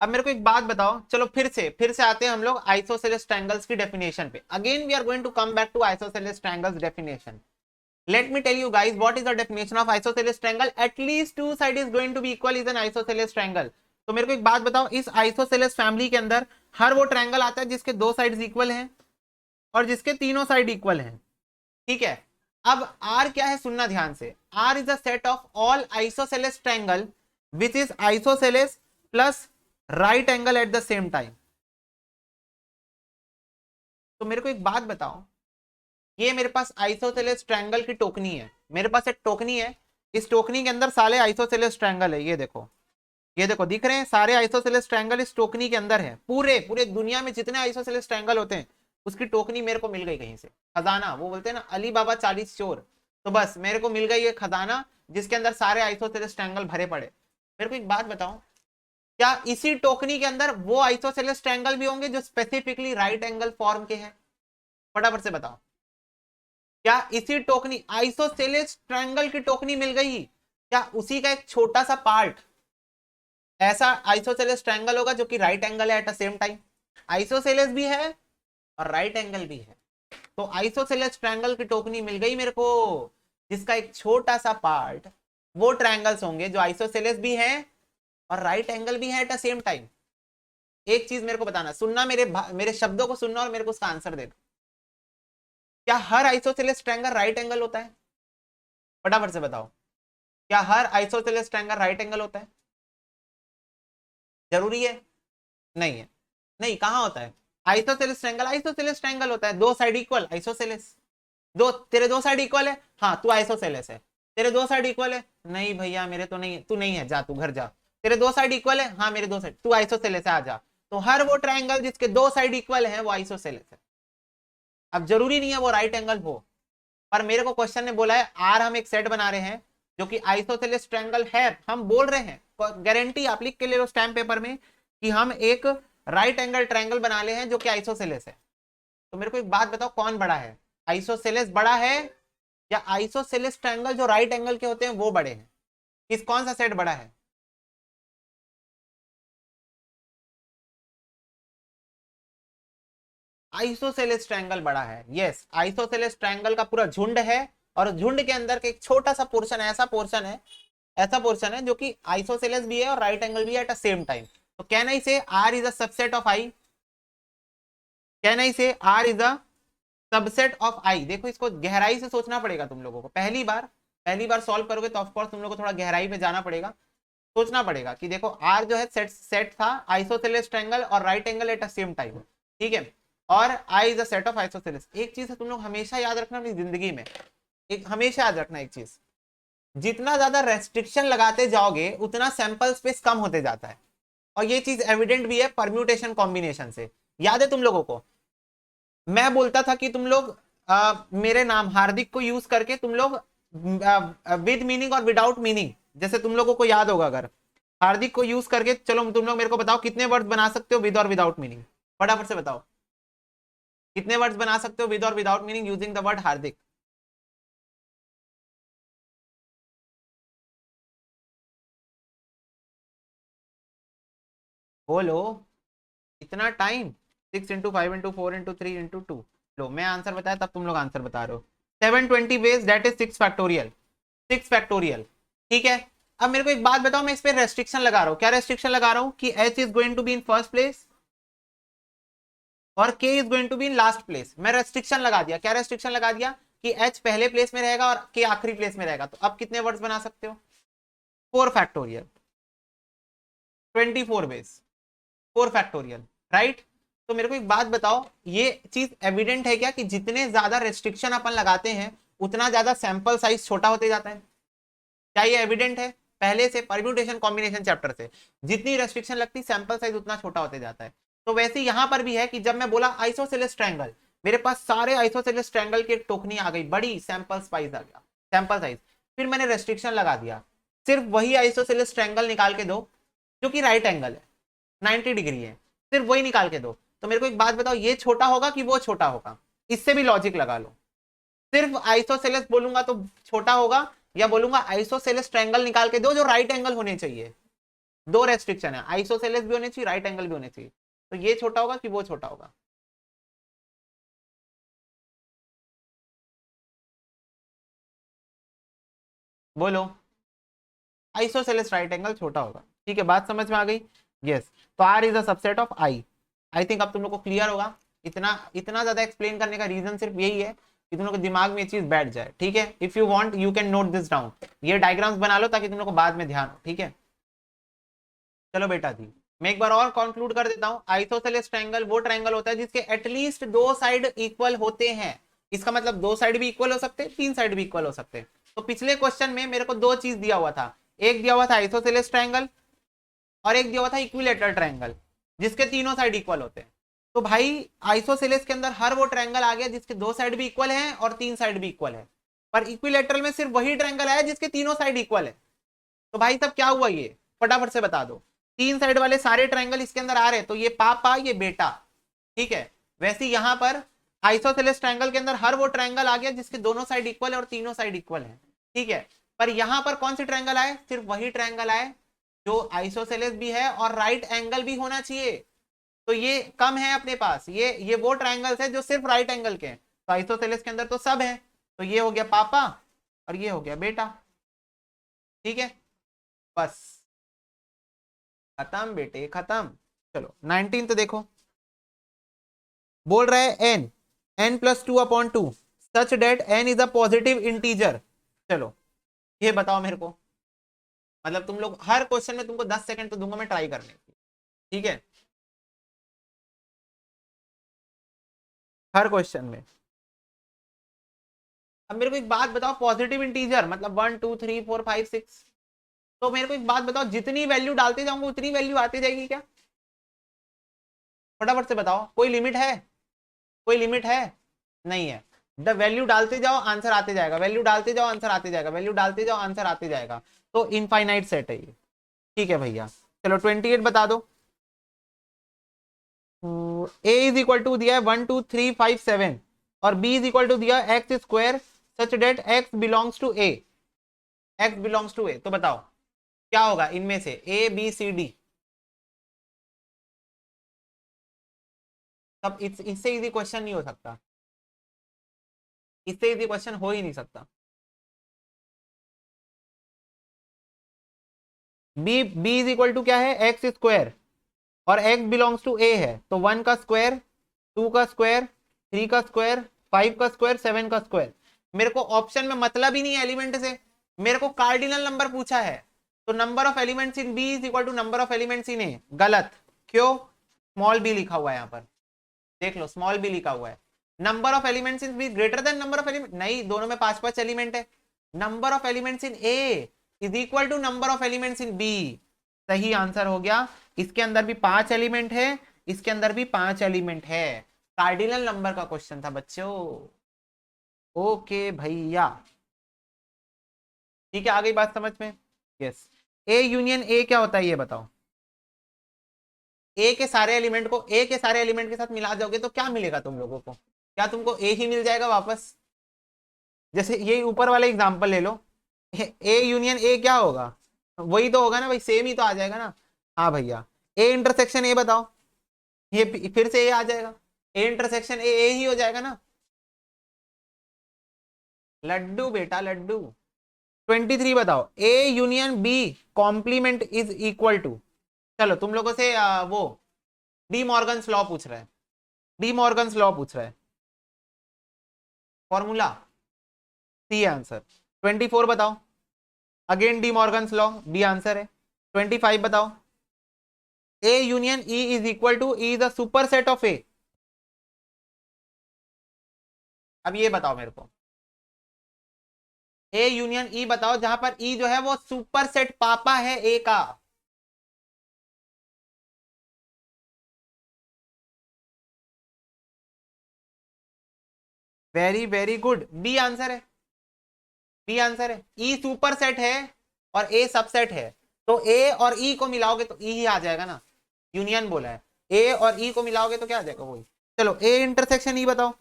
Speaker 1: अब मेरे को एक बात बताओ, चलो फिर से आते हैं हम लोग आइसोसेलेस ट्रायंगल्स की डेफिनेशन पे। Again we are going to come back to isosceles triangles definition. Let me tell you guys what is the definition of isosceles triangle. At least two side is going to be equal is an isosceles triangle. तो मेरे को एक बात बताओ, इस isosceles family के अंदर हर वो ट्रायंगल आता है जिसके दो साइड्स इक्वल हैं और जिसके तीनों साइड इक्वल हैं, ठीक है। अब R क्या है, सुनना ध्यान से। R is the set of all isosceles triangle which is isosceles plus right angle at the same time. तो मेरे को एक बात बताओ, ये मेरे पास आइसोसेलेस ट्रायंगल की टोकनी है, मेरे पास एक टोकनी है, इस टोकनी के अंदर सारे आइसोसेलेस ट्रायंगल है। ये देखो दिख रहे हैं, सारे आइसोसेलेस ट्रायंगल इस टोकनी के अंदर है। पूरे पूरे दुनिया में जितने आइसोसेलेस ट्रायंगल होते हैं उसकी टोकनी मेरे को मिल गई कहीं से, खजाना। वो बोलते हैं ना अली बाबा 40 चोर, तो बस मेरे को मिल गई ये खजाना जिसके अंदर सारे आइसोसेलेस ट्रायंगल भरे पड़े। मेरे को एक बात बताओ, क्या इसी टोकनी के अंदर वो आइसोसेलेस ट्रायंगल भी होंगे जो स्पेसिफिकली राइट एंगल फॉर्म के हैं? फटाफट से बताओ, क्या इसी टोकनी आइसोसेलेस ट्रायंगल की टोकनी मिल गई, क्या उसी का एक छोटा सा पार्ट ऐसा आइसोसेलेस ट्रायंगल होगा जो कि राइट एंगल है at the same time? Isosceles भी है और राइट एंगल भी है, तो आइसोसेलेस ट्रायंगल की टोकनी मिल गई मेरे को जिसका एक छोटा सा पार्ट वो ट्रायंगल्स होंगे जो आइसोसेलेस भी है और राइट एंगल भी है एट द सेम टाइम। एक चीज मेरे को बताना, सुनना, मेरे शब्दों को सुनना और मेरे को उसका आंसर देना। क्या हर आइसोसेलेस ट्रायंगल राइट एंगल होता है? फटाफट से बताओ, क्या हर आइसोसेलेस ट्रायंगल राइट एंगल होता है? जरूरी है? नहीं है। नहीं, कहां होता है? आइसोसेलेस ट्रायंगल होता है, दो साइड इक्वल आइसोसेलेस। तेरे दो साइड इक्वल है, हाँ तू आइसोसेलेस है। तेरे दो साइड इक्वल है, नहीं भैया मेरे तो नहीं है, तू नहीं है, जा तू घर जा। तेरे दो साइड इक्वल है, हाँ मेरे दो साइड, तू आइसोसेलेस है, आ जा। तो हर वो ट्रायंगल जिसके दो साइड इक्वल है वो आइसोसेलेस है। अब जरूरी नहीं है वो राइट एंगल हो, पर मेरे को क्वेश्चन ने बोला है आर हम एक सेट बना रहे हैं जो कि आइसोसेलेस ट्रायंगल है, हम बोल रहे हैं, गारंटी आप लिख के ले लो स्टैम्प पेपर में कि हम एक राइट एंगल ट्रायंगल बना रहे हैं जो कि आइसोसेलेस है। तो मेरे को एक बात बताओ, कौन बड़ा है? आइसोसेलेस बड़ा है या आइसोसेलेस ट्रायंगल जो राइट एंगल के होते हैं वो बड़े हैं? कौन सा सेट बड़ा है? आइसोसेलेस ट्रायंगल बड़ा है, यस। आइसोसेलेस ट्रायंगल का पूरा झुंड है और झुंड के अंदर के एक छोटा सा पोर्शन ऐसा पोर्शन है जो कि आइसोसेलेस भी है और राइट एंगल भी है एट द सेम टाइम। तो can I say R is a subset of I? Can I say R is a subset of I? देखो इसको गहराई से सोचना पड़ेगा तुम लोगों को, पहली बार सॉल्व करोगे तो ऑफकोर्स तुम लोगों को थोड़ा गहराई पे जाना पड़ेगा, सोचना पड़ेगा कि देखो आर जो है सेट था आइसोसेलेस ट्रायंगल और right angle at the same time, ठीक है। और I is a set of isosceles. एक चीज है तुम लोग हमेशा याद रखना अपनी जिंदगी में, एक हमेशा याद रखना एक चीज, जितना ज्यादा रेस्ट्रिक्शन लगाते जाओगे उतना सैंपल स्पेस कम होते जाता है। और ये चीज एविडेंट भी है परम्यूटेशन कॉम्बिनेशन से। याद है तुम लोगों को, मैं बोलता था कि तुम लोग मेरे नाम हार्दिक को यूज करके तुम लोग विद मीनिंग और विदाउट मीनिंग, जैसे तुम लोगों को याद होगा, अगर हार्दिक को यूज करके, चलो तुम लोग मेरे को बताओ कितने वर्ड्स बना सकते हो विद और विदाउट मीनिंग? फटाफट से बताओ, कितने वर्ड्स बना सकते हो विद और without meaning using the word Hardik? बोलो, इतना time? 6 into 5 into 4 into 3 into 2। लो मैं आंसर बताया तब तुम लोग आंसर बता रहे हो। 720 ways, that is 6 factorial. 6 factorial, ठीक है। अब मेरे को एक बात बताओ, मैं इस पे रेस्ट्रिक्शन लगा रहा हूँ, क्या रेस्ट्रिक्शन लगा रहा हूँ कि h is going to be in first place और k is going to be in last place. मैं रेस्ट्रिक्शन लगा दिया, क्या रेस्ट्रिक्शन लगा दिया कि h पहले प्लेस में रहेगा और k आखिरी प्लेस में रहेगा। तो अब कितने वर्ड्स बना सकते हो? 4 फैक्टोरियल, 24 वेज, 4 फैक्टोरियल, राइट। तो मेरे को एक बात बताओ, ये चीज एविडेंट है क्या कि जितने ज्यादा रेस्ट्रिक्शन अपन लगाते हैं उतना ज्यादा सैंपल साइज छोटा होते जाता है? क्या ये एविडेंट है पहले से परम्यूटेशन कॉम्बिनेशन चैप्टर से? जितनी रेस्ट्रिक्शन लगती सैंपल साइज उतना छोटा होते जाता है। तो वैसे यहां पर भी है कि जब मैं बोला आइसोसेलेस ट्रायंगल, मेरे पास सारे आइसोसेलेस ट्रायंगल की एक टोकनी आ गई, बड़ी सैंपल साइज आ गया, सैंपल साइज। फिर मैंने रेस्ट्रिक्शन लगा दिया, सिर्फ वही आइसोसेलेस ट्रायंगल निकाल के दो, जो कि राइट एंगल है, 90 डिग्री है, सिर्फ वही निकाल के दो। तो मेरे को एक बात बताओ, ये छोटा होगा कि वो छोटा होगा? इससे भी लॉजिक लगा लो। सिर्फ आइसोसेलेस बोलूंगा तो छोटा होगा, या बोलूंगा आइसोसेलेस ट्रायंगल निकाल के दो जो राइट एंगल होने चाहिए। दो रेस्ट्रिक्शन है, आइसोसेलेस भी होने चाहिए, राइट एंगल भी होने चाहिए। तो ये छोटा होगा कि वो छोटा होगा? बोलो। आइसोसेलेस राइट एंगल छोटा होगा। ठीक है, बात समझ में आ गई? यस। तो R is a subset of I. I think अब तुम लोग को क्लियर होगा। इतना इतना ज्यादा एक्सप्लेन करने का रीजन सिर्फ यही है कि तुम लोग के दिमाग में ये चीज बैठ जाए। ठीक है, if you want you can note this down. ये डायग्राम्स बना लो ताकि तुम लोग को बाद में ध्यान हो। ठीक है, चलो बेटा जी, मैं एक बार और कंक्लूड कर देता हूं। आइसोसेलेस ट्रायंगल वो ट्रायंगल होता है जिसके एटलीस्ट दो साइड इक्वल होते हैं। इसका मतलब दो साइड भी इक्वल हो सकते हैं, तीन साइड भी इक्वल हो सकते हैं। तो पिछले क्वेश्चन में मेरे को दो चीज दिया हुआ था, एक दिया हुआ था आइसोसेलेस ट्रायंगल और एक दिया हुआ था इक्विलेटरल ट्रायंगल जिसके तीनों साइड इक्वल होते हैं। तो भाई आइसोसेलेस के अंदर हर वो ट्रायंगल आ गया जिसके दो साइड भी इक्वल हैं और तीन साइड भी इक्वल है, पर इक्विलेटरल में सिर्फ वही ट्रायंगल आया जिसके तीनों साइड इक्वल है। तो भाई सब क्या हुआ, ये फटाफट से बता दो। तीन साइड वाले सारे ट्रायंगल इसके अंदर आ रहे हैं, तो ये पापा ये बेटा। ठीक है, वैसे यहां पर आइसोसेलेस ट्रायंगल के अंदर हर वो ट्रायंगल आ गया जिसके दोनों साइड इक्वल है और तीनों साइड इक्वल है। ठीक है, पर यहां पर कौन से ट्रायंगल आए? सिर्फ वही ट्रायंगल आए जो आइसोसेलेस भी है और राइट एंगल भी होना चाहिए। तो ये कम है अपने पास, ये वो ट्रायंगल्स है जो सिर्फ राइट एंगल के हैं। तो आइसोसेलेस के अंदर तो सब है, तो ये हो गया पापा और ये हो गया बेटा। ठीक है, बस खत्म बेटे खत्म। चलो 19 तो देखो, बोल रहा है n n plus two upon two such that n is a positive integer. चलो ये बताओ मेरे को, मतलब तुम लोग हर क्वेश्चन में तुमको 10 सेकंड तो दूंगा मैं ट्राई करने की। ठीक है, हर क्वेश्चन में। अब मेरे को एक बात बताओ, पॉजिटिव इंटीजर मतलब 1 2 3 4 5 6, तो मेरे को एक बात बताओ, जितनी वैल्यू डालते जाऊंगा उतनी वैल्यू आती जाएगी क्या? फटाफट से बताओ, कोई लिमिट है? कोई लिमिट है? नहीं है। द वैल्यू डालते जाओ आंसर आते जाएगा, वैल्यू डालते जाओ आंसर आते जाएगा, वैल्यू डालते जाओ आंसर आते जाएगा। तो इनफाइनाइट सेट है ये। ठीक है भैया, चलो 28 बता दो। ए इज इक्वल टू दिया है 1 2 3 5 7 और बी इज इक्वल टू दिया X square such that X belongs to A. X belongs to A, तो बताओ क्या होगा इनमें से ए बी सी डी? तब इससे इजी क्वेश्चन नहीं हो सकता, इससे इजी क्वेश्चन हो ही नहीं सकता। बी इज इक्वल टू क्या है? एक्स स्क्वायर और एक्स बिलोंग्स टू ए है, तो 1 का स्क्वायर, 2 का स्क्वायर, 3 का स्क्वायर, 5 का स्क्वायर, 7 का स्क्वायर। मेरे को ऑप्शन में मतलब ही नहीं है एलिमेंट से, मेरे को कार्डिनल नंबर पूछा है। तो number of elements in B is equal to number of elements in A. गलत। क्यों? स्मॉल बी लिखा हुआ है यहाँ पर, देख लो स्मॉल बी लिखा हुआ है। Number of elements in B greater than number of element, नहीं, दोनों में 5 5 एलिमेंट है। Number of elements in A is equal to number of elements in B. सही आंसर हो गया। इसके अंदर भी 5 एलिमेंट है, इसके अंदर भी 5 एलिमेंट है। कार्डिनल नंबर का क्वेश्चन था बच्चों। ओके भैया, ठीक है, आ गई बात समझ में? यस। ए यूनियन ए क्या होता है ये बताओ। ए के सारे एलिमेंट के साथ मिला दोगे तो क्या मिलेगा तुम लोगों को? क्या तुमको ए ही मिल जाएगा वापस? जैसे ये ऊपर वाला एग्जांपल ले लो, ए यूनियन ए क्या होगा? वही तो होगा ना भाई, सेम ही तो आ जाएगा ना। हाँ भैया, ए इंटरसेक्शन ए बताओ, ये फिर से ए आ जाएगा, ए इंटरसेक्शन ए ही हो जाएगा ना। लड्डू बेटा लड्डू। 23 बताओ, A union B complement is equal to. चलो तुम लोगों से वो डी मॉर्गन्स लॉ पूछ रहा है, डी मॉर्गन्स लॉ पूछ रहा है, फॉर्मूला सी आंसर। 24 बताओ, again de Morgan's law, D answer है। 25 बताओ, A union E is equal to E is a super set of A. अब ये बताओ मेरे को, ए यूनियन ई बताओ जहां पर ई जो है वो सुपर सेट पापा है ए का। Very very good, B answer है, बी आंसर है। ई सुपर सेट है और ए सबसेट है, तो ए और ई को मिलाओगे तो ई ही आ जाएगा ना, यूनियन बोला है, ए और ई को मिलाओगे तो क्या आ जाएगा वही। चलो ए इंटरसेक्शन ई बताओ,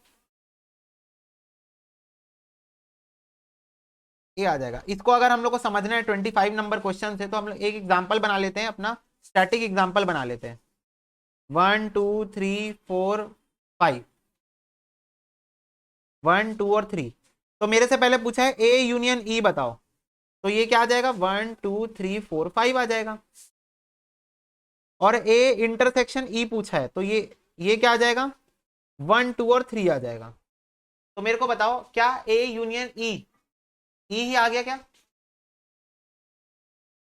Speaker 1: ये आ जाएगा। इसको अगर हम लोग को समझना है 25 नंबर क्वेश्चन है तो हम लोग एक एग्जांपल बना लेते हैं, अपना स्टैटिक एग्जांपल बना लेते हैं। 1 2 3 4 5, 1 2 और 3। तो मेरे से पहले पूछा है ए यूनियन ई बताओ, तो ये क्या आ जाएगा 1 2 3 4 5 आ जाएगा। और ए इंटरसेक्शन ई पूछा है तो ये क्या आ जाएगा 1 2 और 3 आ जाएगा। तो मेरे को बताओ क्या ए यूनियन ई ही आ गया क्या,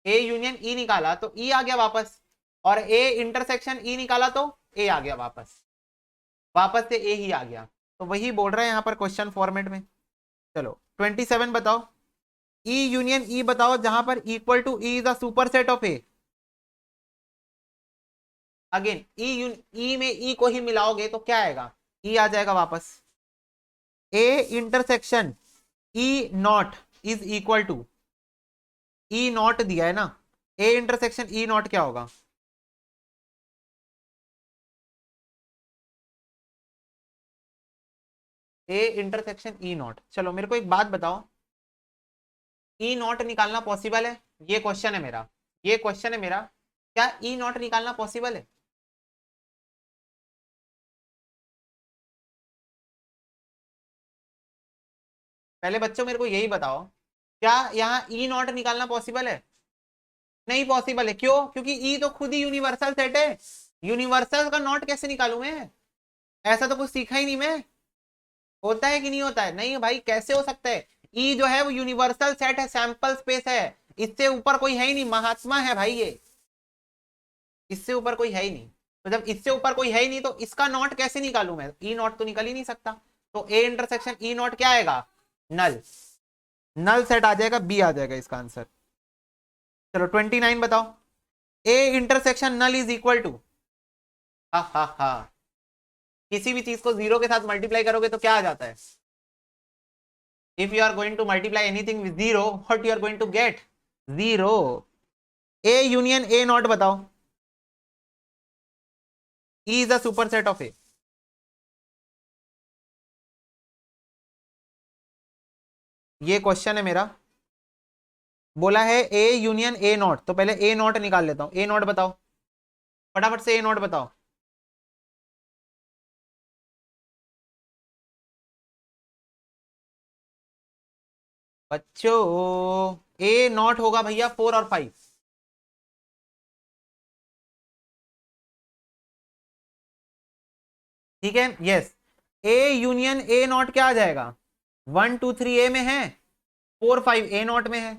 Speaker 1: ए यूनियन ई निकाला तो ई आ गया वापस, और ए इंटरसेक्शन ई निकाला तो ए आ गया वापस, वापस से ए ही आ गया। तो वही बोल रहे हैं यहाँ पर क्वेश्चन फॉर्मेट में। चलो 27 बताओ, ई यूनियन ई बताओ जहां पर equal to E is a super set of A. Again E में ई को ही मिलाओगे तो क्या आएगा, ई आ जाएगा वापस। A intersection E not is equal to, E not दिया है ना, ए इंटरसेक्शन ई नॉट क्या होगा, ए इंटरसेक्शन ई नॉट। चलो मेरे को एक बात बताओ, ई नॉट निकालना पॉसिबल है, ये क्वेश्चन है मेरा, ये क्वेश्चन है मेरा, क्या ई नॉट निकालना पॉसिबल है। पहले बच्चों मेरे को यही बताओ, क्या यहाँ ई नॉट निकालना पॉसिबल है। नहीं पॉसिबल है, क्यों, क्योंकि ई तो खुद ही यूनिवर्सल सेट है, यूनिवर्सल का नॉट कैसे निकालू मैं, ऐसा तो कुछ सीखा ही नहीं मैं। होता है कि नहीं होता है, नहीं भाई कैसे हो सकता है, ई जो है वो यूनिवर्सल सेट है, सैंपल स्पेस है, इससे ऊपर कोई है ही नहीं, महात्मा है भाई ये, इससे ऊपर कोई है ही नहीं। तो जब इससे ऊपर कोई है ही नहीं तो इसका नॉट कैसे निकालू मैं, ई नॉट तो निकल ही नहीं सकता। तो ए इंटरसेक्शन ई नॉट क्या आएगा, नल, नल सेट आ जाएगा, बी आ जाएगा इसका आंसर। चलो 29 बताओ, A intersection null is equal to, हा हा हा, किसी भी चीज को जीरो के साथ मल्टीप्लाई करोगे तो क्या आ जाता है, if you are going to multiply anything with zero what you are going to get, zero. A union A not बताओ, E is a super set of A. ये क्वेश्चन है मेरा, बोला है ए यूनियन ए नॉट, तो पहले ए not निकाल लेता हूं, ए नॉट बताओ, फटाफट से ए नॉट बताओ। बच्चों ए नॉट होगा भैया 4 और 5, ठीक है, yes. A union A not क्या आ जाएगा, 1 2 3 ए में है, 4 5 ए नॉट में है,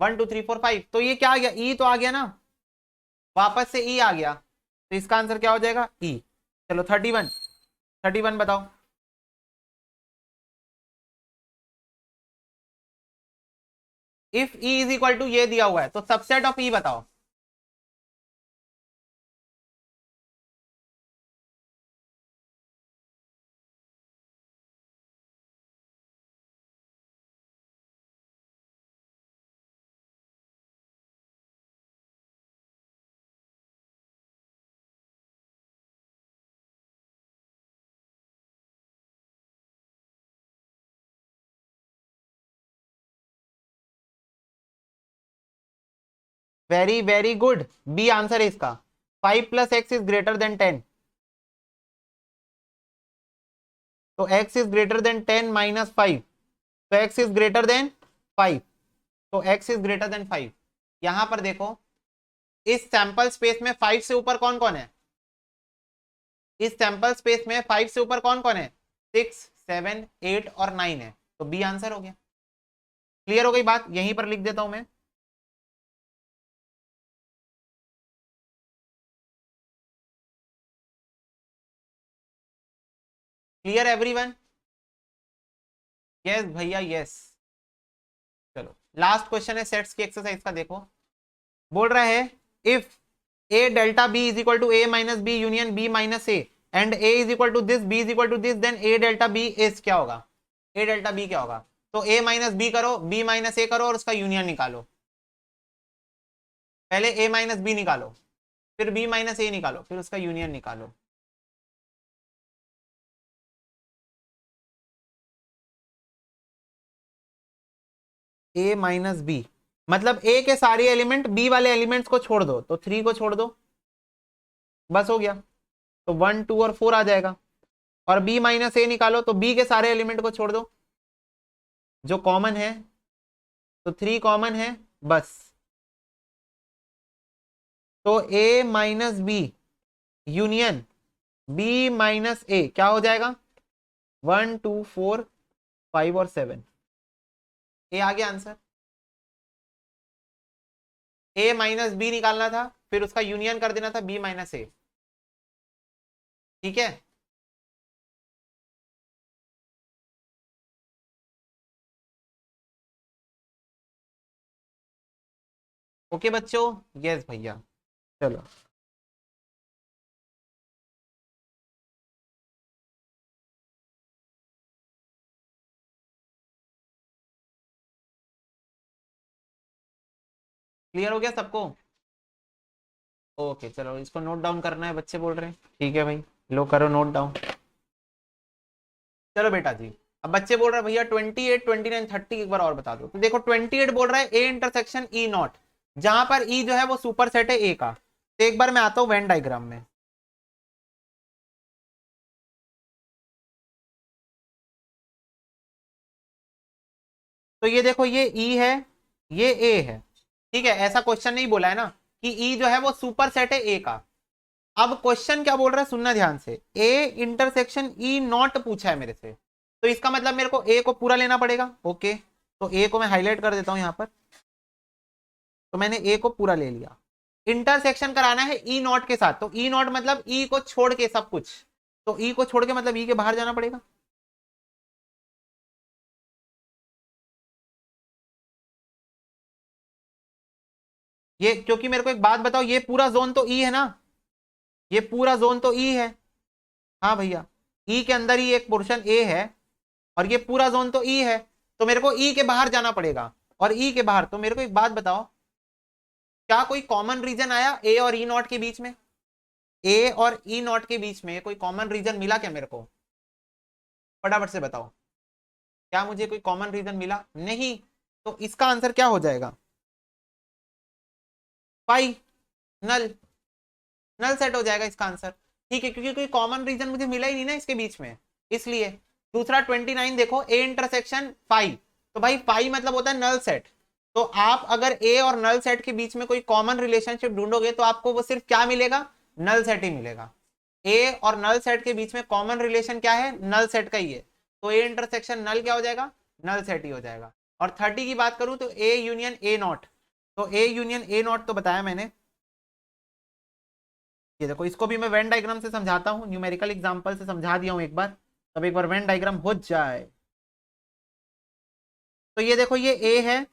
Speaker 1: 1 2 3 4 5, तो ये क्या आ गया, ई तो आ गया ना, वापस से ई आ गया, तो इसका आंसर क्या हो जाएगा, ई। चलो 31, 31 बताओ, if E is equal to ये दिया हुआ है तो सबसेट ऑफ ई बताओ। Very very good, B answer है इसका, 5 plus X is greater than 10, तो x is greater than 10 minus 5, तो x इज ग्रेटर देन 5, तो x इज ग्रेटर देन 5। यहां पर देखो इस सैंपल स्पेस में 5 से ऊपर कौन कौन है, इस सैंपल स्पेस में 5 से ऊपर कौन कौन है, 6 7 8 और 9 है, तो बी आंसर हो गया। क्लियर हो गई बात, यहीं पर लिख देता हूं मैं। क्लियर एवरीवन, यस भैया यस। चलो लास्ट क्वेश्चन है सेट्स की एक्सरसाइज का, देखो बोल रहा है if A delta B is equal to A minus B union B minus A and A is equal to this, B is equal to this, then A delta B is क्या होगा, A delta B क्या होगा। तो A minus B करो, B minus A करो और उसका union निकालो, पहले a माइनस बी निकालो, फिर b माइनस ए निकालो, फिर उसका यूनियन निकालो। a माइनस बी मतलब a के सारे एलिमेंट b वाले एलिमेंट्स को छोड़ दो, तो 3 को छोड़ दो, बस हो गया। तो 1 2 और 4 आ जाएगा। और b माइनस ए निकालो, तो b के सारे एलिमेंट को छोड़ दो जो कॉमन है, तो 3 कॉमन है, बस। तो a minus B union b minus A क्या हो जाएगा? 1 2 4 5 और 7, ए आ गया आंसर। a माइनस बी निकालना था, फिर उसका यूनियन कर देना था b माइनस ए। ठीक है, ओके बच्चों, यस भैया, चलो। क्लियर हो गया सबको? ओके चलो, इसको नोट डाउन करना है, बच्चे बोल रहे हैं। ठीक है भाई, लो करो नोट डाउन। चलो बेटा जी, अब बच्चे बोल रहे हैं भैया 28 29 30 एक बार और बता दो। तो देखो 28 बोल रहा है ए इंटरसेक्शन ई नॉट, जहां पर ई जो है वो सुपर सेट है ए का। तो एक बार मैं आता हूं वेन डायग्राम में। तो ये देखो, ये ई है, ये ए है। ठीक है, ऐसा क्वेश्चन नहीं बोला है ना कि ई जो है वो सुपर सेट है ए का। अब क्वेश्चन क्या बोल रहा है, सुनना ध्यान से। ए इंटरसेक्शन ई नॉट पूछा है मेरे से, तो इसका मतलब मेरे को ए को पूरा लेना पड़ेगा। ओके, तो ए को मैं हाईलाइट कर देता हूं यहां पर। तो मैंने ए को पूरा ले लिया। इंटरसेक्शन कराना है ई नॉट के साथ, तो ई नॉट मतलब ई को छोड़ के सब कुछ। तो ई को छोड़ के मतलब ई के बाहर जाना पड़ेगा। ये क्योंकि मेरे को एक बात बताओ, ये पूरा जोन तो ई है ना, ये पूरा जोन तो ई है। हाँ भैया, ई के अंदर ही एक पोर्शन ए है, और ये पूरा जोन तो ई है। तो मेरे को ई के बाहर जाना पड़ेगा। और ई के बाहर, तो मेरे को एक बात बताओ, क्या कोई कॉमन रीजन आया ए और ई नॉट के बीच में? ए और ई नॉट के बीच में कोई कॉमन रीजन मिला क्या मेरे को? फटाफट से बताओ, क्या मुझे कोई कॉमन रीजन मिला? नहीं। तो इसका आंसर क्या हो जाएगा? पाई, नल, नल सेट हो जाएगा इसका आंसर। ठीक है, क्योंकि कोई कॉमन रीजन मुझे मिला ही नहीं ना इसके बीच में, इसलिए। दूसरा 29 देखो, ए इंटरसेक्शन फाइव, तो भाई फाइव मतलब होता है नल सेट। तो आप अगर ए और नल सेट के बीच में कोई कॉमन रिलेशनशिप ढूंढोगे तो आपको वो सिर्फ क्या मिलेगा? नल सेट ही मिलेगा। ए और नल सेट के बीच में कॉमन रिलेशन क्या है? नल सेट का ही है। तो ए इंटरसेक्शन नल क्या हो जाएगा? नल सेट ही हो जाएगा। और 30 की बात करूं तो ए यूनियन ए नॉट, तो ए यूनियन ए नॉट तो बताया मैंने। ये देखो, इसको भी मैं वेन डायग्राम से समझाता हूँ, न्यूमेरिकल एग्जांपल से समझा दिया हूँ एक बार। तब एक बार वेन डायग्राम हो जाए। तो ये देखो, ये ए है,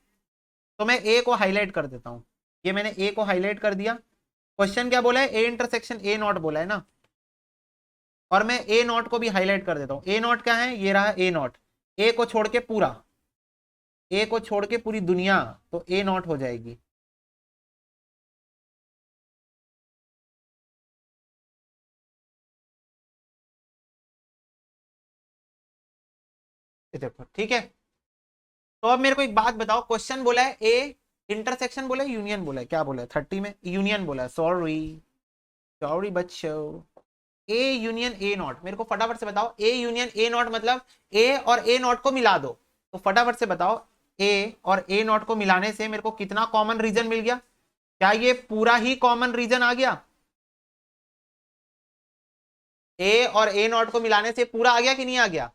Speaker 1: तो मैं ए को हाईलाइट कर देता हूँ। ये मैंने ए को हाईलाइट कर दिया। क्वेश्चन क्या बोला है? ए इंटरसेक्शन ए नॉट बोला है ना, और मैं ए नॉट को भी हाईलाइट कर देता हूँ। ए नॉट क्या है? ये रहा ए नॉट। ए को छोड़ के पूरा, ए को छोड़ के पूरी दुनिया, तो ए नॉट हो जाएगी। ये देखो, ठीक है। तो अब मेरे को एक बात बताओ, क्वेश्चन बोला है ए इंटरसेक्शन बोला है, यूनियन बोला है? क्या बोला है? 30 में यूनियन बोला है। सॉरी, सॉरी बच्चों। ए यूनियन ए नॉट, मेरे को फटाफट से बताओ, ए यूनियन ए नॉट मतलब ए और ए नॉट को मिला दो। तो फटाफट से बताओ, ए और ए नॉट को मिलाने से मेरे को कितना कॉमन रीजन मिल गया? क्या ये पूरा ही कॉमन रीजन आ गया? ए और ए नॉट को मिलाने से पूरा आ गया कि नहीं आ गया?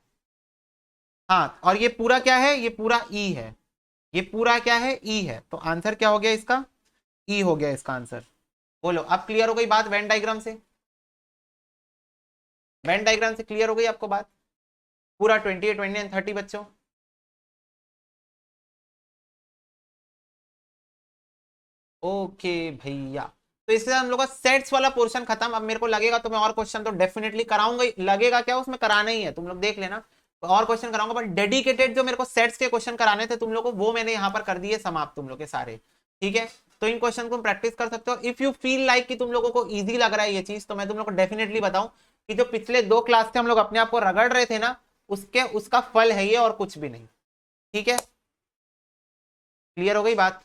Speaker 1: हाँ, और ये पूरा क्या है? ये पूरा ई है। ये पूरा क्या है? ई है। तो आंसर क्या हो गया इसका? ई हो गया इसका आंसर। बोलो, अब क्लियर हो गई बात वेन डायग्राम से? वेन डायग्राम से क्लियर हो गई आपको बात पूरा? 28 29 30 बच्चों। ओके भैया, तो इसके साथ हम लोग का सेट्स वाला पोर्शन खत्म। अब मेरे को लगेगा तो मैं और क्वेश्चन तो डेफिनेटली कराऊंगा ही। लगेगा क्या, उसमें कराना ही है, तुम लोग देख लेना। तो और क्वेश्चन कराऊंगा, पर डेडिकेटेड जो मेरे को सेट्स के क्वेश्चन कराने थे तुम लोग को, वो मैंने यहाँ पर कर दिए समाप्त तुम लोग के सारे। ठीक है, तो इन क्वेश्चन को प्रैक्टिस कर सकते हो। इफ यू फील लाइक कि तुम लोगों को इजी लग रहा है ये चीज, तो मैं तुम लोग को डेफिनेटली बताऊं कि जो पिछले 2 क्लास से हम लोग अपने आप को रगड़ रहे थे ना, उसका फल है ये और कुछ भी नहीं। ठीक है, क्लियर हो गई बात?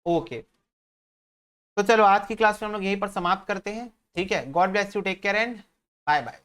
Speaker 1: ओके, तो चलो आज की क्लास में हम लोग यहीं पर समाप्त करते हैं। ठीक है, God bless you, take care and bye bye.